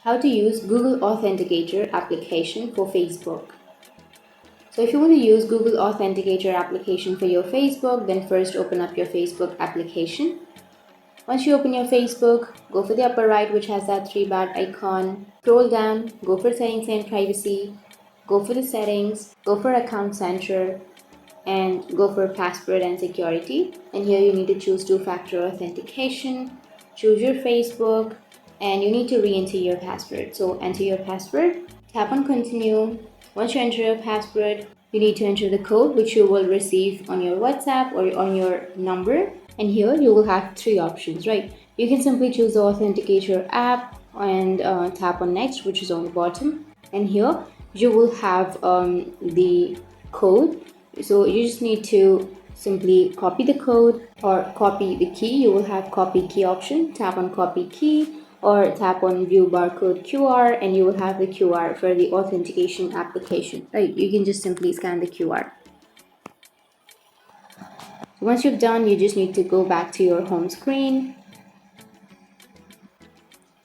How to use Google Authenticator application for Facebook. So if you want to use Google Authenticator application for your Facebook, then first open up your Facebook application. Once you open your Facebook, go for the upper right which has that 3-dot icon. Scroll down, go for settings and privacy, go for the settings, go for account center, and go for password and security. And here you need to choose two-factor authentication, choose your Facebook, and you need to re-enter your password. So enter your password, tap on continue. Once you enter your password, you need to enter the code which you will receive on your WhatsApp or on your number. And here you will have three options, right? You can simply choose the Authenticator app and tap on next, which is on the bottom. And here you will have the code. So you just need to simply copy the code or copy the key. You will have copy key option. Tap on copy key or tap on view barcode QR, and you will have the QR for the authentication application, right? You can just simply scan the QR. Once you've done, you just need to go back to your home screen.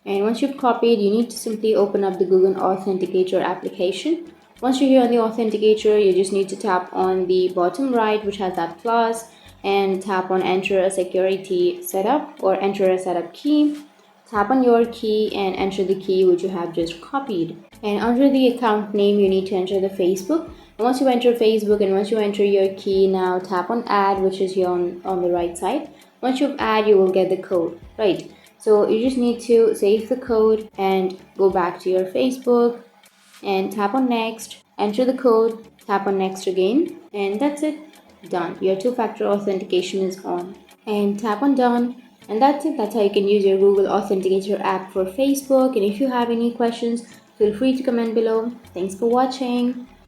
And once you've copied, you need to simply open up the Google Authenticator application. Once you're here on the Authenticator, you just need to tap on the bottom right, which has that plus, and tap on enter a security setup or enter a setup key. Tap on your key and enter the key which you have just copied. And under the account name, you need to enter the Facebook. And once you enter Facebook and once you enter your key, now tap on add, which is here on the right side. Once you've add, you will get the code, right? So you just need to save the code and go back to your Facebook and tap on next, enter the code, tap on next again, and that's it. Done. Your two-factor authentication is on. And tap on done. And that's it. That's how you can use your Google Authenticator app for Facebook. And if you have any questions, feel free to comment below. Thanks for watching.